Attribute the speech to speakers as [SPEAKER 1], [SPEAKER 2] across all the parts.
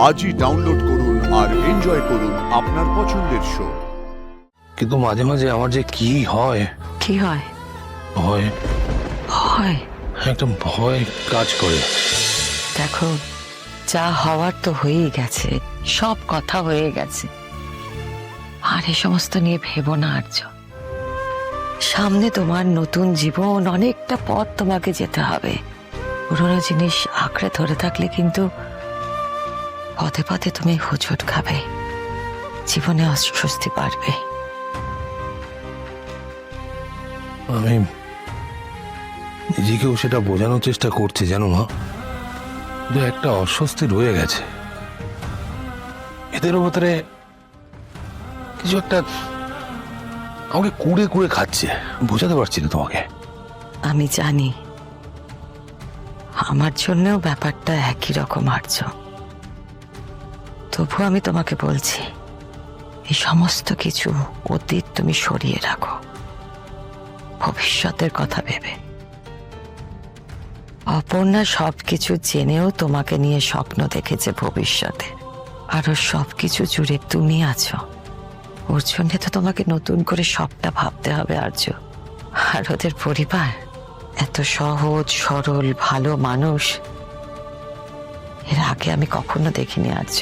[SPEAKER 1] আজই ডাউনলোড করুন আর এনজয় করুন আপনার পছন্দের শো।
[SPEAKER 2] কিন্তু মাঝে মাঝে আমার যে কি হয়
[SPEAKER 3] কি হয়?
[SPEAKER 2] ভয়,
[SPEAKER 3] হয়
[SPEAKER 2] একটা ভয় কাজ করে।
[SPEAKER 3] দেখো, যা হওয়ার তো হয়েই গেছে, সব কথা হয়ে গেছে। আর এ সমস্ত নিয়ে ভেবো না আর্য। সামনে তোমার নতুন জীবন, অনেকটা পথ তোমাকে যেতে হবে। পুরোনো জিনিস আঁকড়ে ধরে থাকলে কিন্তু পথে পথে তুমি হোঁচট খাবে, জীবনে অস্বস্তি বাড়বে।
[SPEAKER 2] আমি নিজেকেও সেটা বোঝানোর চেষ্টা করছি, জানো মা, যে একটা অস্বস্তি রয়ে গেছে। এদের ভেতরে কিছু একটা আমাকে কুড়ে কুড়ে খাচ্ছে, বোঝাতে পারছি না তোমাকে।
[SPEAKER 3] আমি জানি আমার জন্যও ব্যাপারটা একই রকম আর্য। তবু আমি তোমাকে বলছি, এই সমস্ত কিছু অতীত তুমি সরিয়ে রাখো, ভবিষ্যতের কথা ভেবে। অপর্ণা সবকিছু জেনেও তোমাকে নিয়ে স্বপ্ন দেখেছে ভবিষ্যতে, আর ওর সবকিছু জুড়ে তুমি আছো। ওর জন্য তো তোমাকে নতুন করে সবটা ভাবতে হবে আর্য। আর ওদের পরিবার এত সহজ সরল ভালো মানুষ এর আগে আমি কখনো দেখিনি আর্য।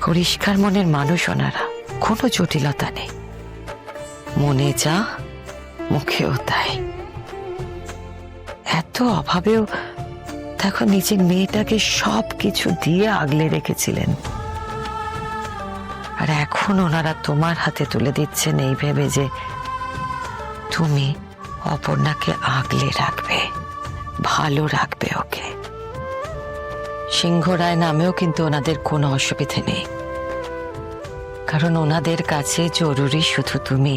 [SPEAKER 3] পরিষ্কার মনের মানুষ ওনারা, কোনো জটিলতা নেই। মনে যা মুখেও তাই। এত অভাবেও দেখো নিজের মেয়েটাকে সব কিছু দিয়ে আগলে রেখেছিলেন, আর এখন ওনারা তোমার হাতে তুলে দিচ্ছেন এই ভেবে যে তুমি অপর্ণাকে আগলে রাখবে, ভালো রাখবে ওকে। সিংহ রায় নামেও কিন্তু ওনাদের কোনো অসুবিধে নেই, কারণ ওনাদের কাছে জরুরি শুধু তুমি,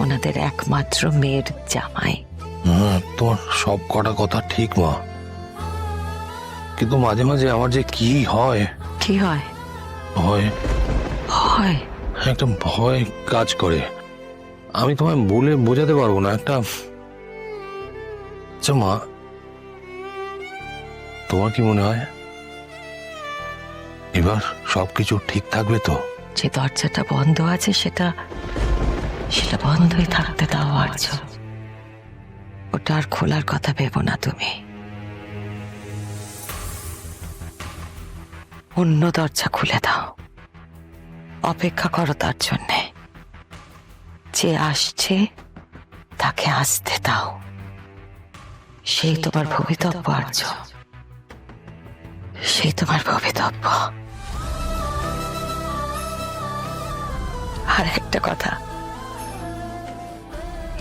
[SPEAKER 3] ওনাদের একমাত্র মেয়ের জামাই।
[SPEAKER 2] তোমার সব কটা কথা ঠিক মা, কিন্তু মাঝে মাঝে আমার যে কি হয়
[SPEAKER 3] কি হয়?
[SPEAKER 2] ভয়,
[SPEAKER 3] হয়
[SPEAKER 2] একটা ভয় কাজ করে। আমি তোমায় বলে বোঝাতে পারবো না। একটা আচ্ছা মা, তোমার কি মনে হয় এবার সবকিছু ঠিক থাকবে তো?
[SPEAKER 3] যে দরজাটা বন্ধ আছে সেটা সেটা বন্ধই থাকতে দাও আর্য। ওটা আর খোলার কথা ভেবো না তুমি। অন্য দরজা খুলে দাও, অপেক্ষা করো তার জন্যে। যে আসছে তাকে আসতে দাও, সেই তোমার ভবিতব্য আর্য, সেই তোমার ভবিতব্য। আর একটা কথা,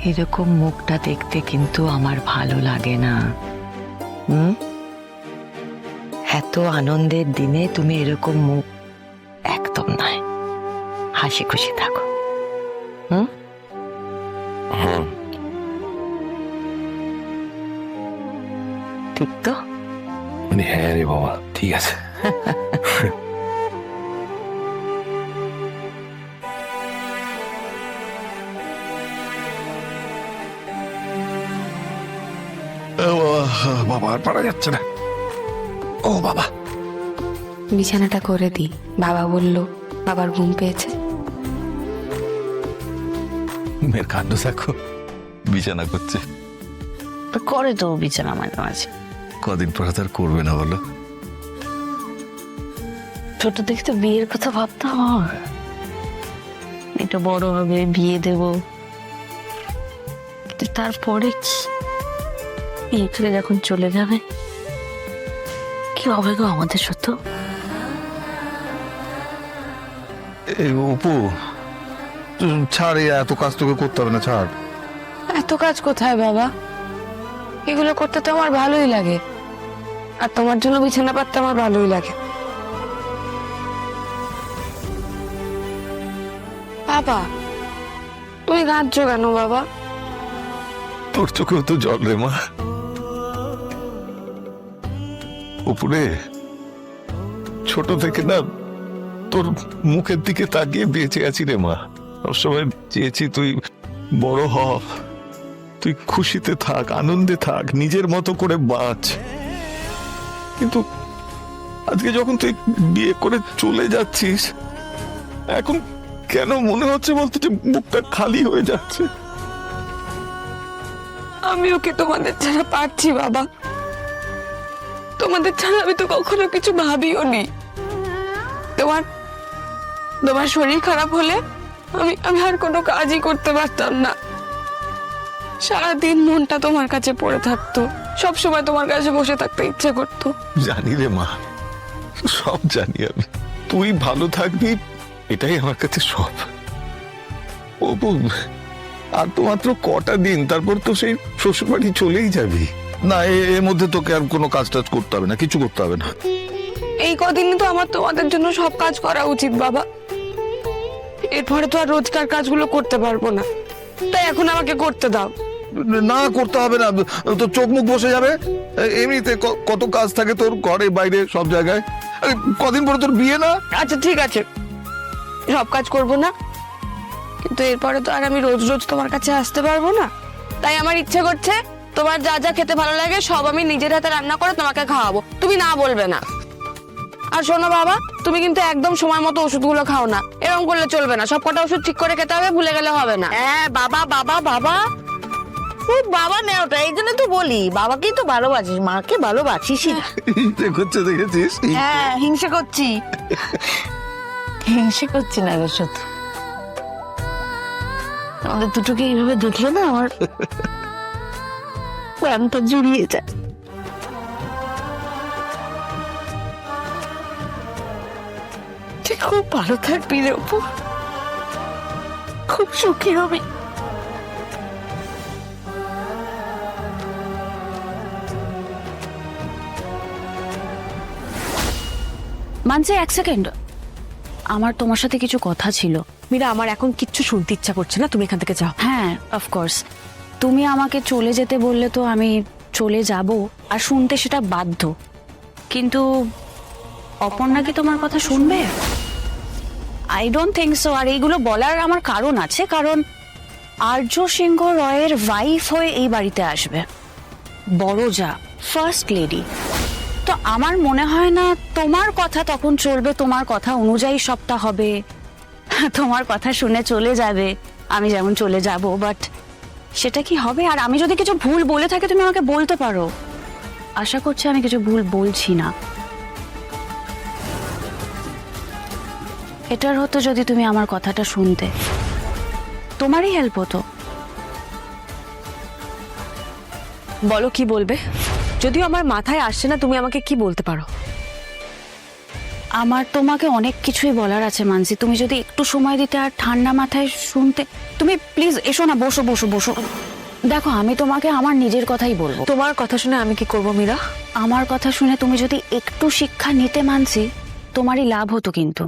[SPEAKER 3] এরকম মুখটা দেখতে কিন্তু আমার ভালো লাগে না। এত আনন্দের দিনে তুমি এরকম মুখ একদম নয়। হাসি খুশি থাকো। ঠিক তো?
[SPEAKER 2] মানে হ্যাঁ রে বাবা, ঠিক আছে। বাবা আর পারা যাচ্ছে না। ও বাবা,
[SPEAKER 4] বিছানাটা করে দিই, বাবা বলল বাবার ঘুম পেয়েছে।
[SPEAKER 5] মেয়ের কাণ্ড দেখো, বিছানা করছে।
[SPEAKER 6] করে তো বিছানা মাঝে মাঝে।
[SPEAKER 5] কদিন পর তার করবে না বলো?
[SPEAKER 6] ছোট থেকে তো বিয়ের কথা ভাবতাম, এটা বড় হবে, বিয়ে দেব। কিন্তু তারপরে বিয়ে করে যখন চলে যাবে, কি হবে গো আমাদের সত্য?
[SPEAKER 5] এই অপু, ছাড়, এত কাজ তোকে করতে হবে না, ছাড়।
[SPEAKER 4] এত কাজ কোথায় বাবা? এগুলো করতে তো আমার ভালোই লাগে, আর তোমার জন্য বিছানা পাততে আমার ভালোই লাগে। বাবা, তুমি কাঁদছো কেন বাবা?
[SPEAKER 5] তোর চোখেও তো জল রে মা। উপরে ছোট থেকে না তোর মুখের দিকে তাকিয়ে বেঁচে আছি রে মা। সবসময় চেয়েছি তুই বড় হ, তুই খুশিতে থাক, আনন্দে থাক, নিজের মতো করে বাঁচ। কিন্তু আজকে যখন তুই বিয়ে করে চলে যাচ্ছিস, এখন কেন মনে হচ্ছে বলতো যে বুকটা খালি হয়ে যাচ্ছে?
[SPEAKER 4] আমি ওকে তোমাদের ছাড়া পারছি বাবা। তোমাদের ছাড়া আমি তো কখনো কিছু ভাবিও নি। তোমার তোমার শরীর খারাপ হলে আমি আর কোনো কাজই করতে পারতাম না। সারাদিন মনটা তোমার কাছে পড়ে থাকতো, সব সময় তোমার কাছে বসে থাকতে ইচ্ছে করতো।
[SPEAKER 5] জানি রে মা, সব জানি আমি। তুই ভালো থাকবি এটাই আমার কাছে সব। ও আর তো মাত্র কটা দিন, তারপর তো সেই শ্বশুর বাড়ি চলেই যাবি।
[SPEAKER 2] না, এর মধ্যে তোকে আর কোনো কাজ টাজ করতে হবে না, কিছু করতে হবে না।
[SPEAKER 4] এই কদিনই তো আমার তোমাদের জন্য সব কাজ করা উচিত বাবা। এরপরে তো আর রোজকার কাজগুলো করতে পারবো না, তাই এখন আমাকে করতে দাও।
[SPEAKER 2] না, করতে হবে না, তোর চোখ মুখ বসে যাবে। এমনিতে কত কাজ থাকে তোর, ঘরে বাইরে সব জায়গায়। আরে, কদিন পরে তোর বিয়ে না?
[SPEAKER 4] আচ্ছা ঠিক আছে, সব কাজ করব না, কিন্তু এরপরে তো আর আমি রোজ রোজ তোমার কাছে আসতে পারবো না। তাই আমার ইচ্ছে করছে তোমার যা যা খেতে ভালো লাগে সব আমি নিজের হাতে রান্না করে তোমাকে খাওয়াবো, তুমি না বলবে না। আর শোনো বাবা, তুমি কিন্তু একদম সময় মতো ওষুধগুলো খাও না, এরকম করলে চলবে না। সব কটা ওষুধ ঠিক করে খেতে হবে, ভুলে গেলে হবে না।
[SPEAKER 7] হ্যাঁ বাবা বাবা বাবা, ওই বাবা নেওটা, এই জন্য তো বলি বাবাকেই তো ভালোবাসিস, মাকে ভালোবাসিসই না।
[SPEAKER 2] করছে দেখেছিস?
[SPEAKER 7] হ্যাঁ, হিংসে করছি, হিংসে করছি না রে শুধু। আমাদের দুটোকে এইভাবে দেখলে না আমার প্রাণটা জুড়িয়ে যায়। তুই খুব ভালো থাকবি রে অপু, খুব সুখী হবে।
[SPEAKER 6] মানছি, এক সেকেন্ড, আমার তোমার সাথে কিছু কথা ছিল।
[SPEAKER 8] মীরা, আমার এখন কিচ্ছু শুনতে ইচ্ছা করছে না, তুমি এখান থেকে যাও।
[SPEAKER 6] হ্যাঁ, অফকোর্স, তুমি আমাকে চলে যেতে বললে তো আমি চলে যাব, আর শুনতে সেটা বাধ্য। কিন্তু অপর্ণা কি তোমার কথা শুনবে? I don't think so. আর এইগুলো বলার আমার কারণ আছে, কারণ আর্য সিংহ রয়ের ওয়াইফ হয়ে এই বাড়িতে আসবে, বড় যা, ফার্স্ট লেডি। তো আমার মনে হয় না তোমার কথা তখন চলবে, তোমার কথা অনুযায়ী সবটা হবে, তোমার কথা শুনে চলে যাবে, আমি যেমন চলে যাব। বাট সেটা কি হবে? আর আমি যদি কিছু ভুল বলে থাকি তুমি আমাকে বলতে পারো। আশা করছি আমি কিছু ভুল বলছি না। এটার হতো যদি তুমি আমার কথাটা শুনতে, তোমারই হেল্প হতো।
[SPEAKER 8] বলো কি বলবে? যদিও আমার মাথায় আসছে না তুমি আমাকে কি বলতে পারো।
[SPEAKER 6] আমার তোমাকে অনেক কিছুই বলার আছে মানসি, তুমি যদি একটু সময় দিতে আর ঠান্ডা মাথায় শুনতে। তুমি প্লিজ এসো না, বসো বসো বসো। দেখো, আমি তোমাকে আমার নিজের কথাই বলবো।
[SPEAKER 8] তোমার কথা শুনে আমি কি করব মীরা?
[SPEAKER 6] আমার কথা শুনে তুমি যদি একটু শিক্ষা নিতে মানসি, তোমারই লাভ হতো। কিন্তু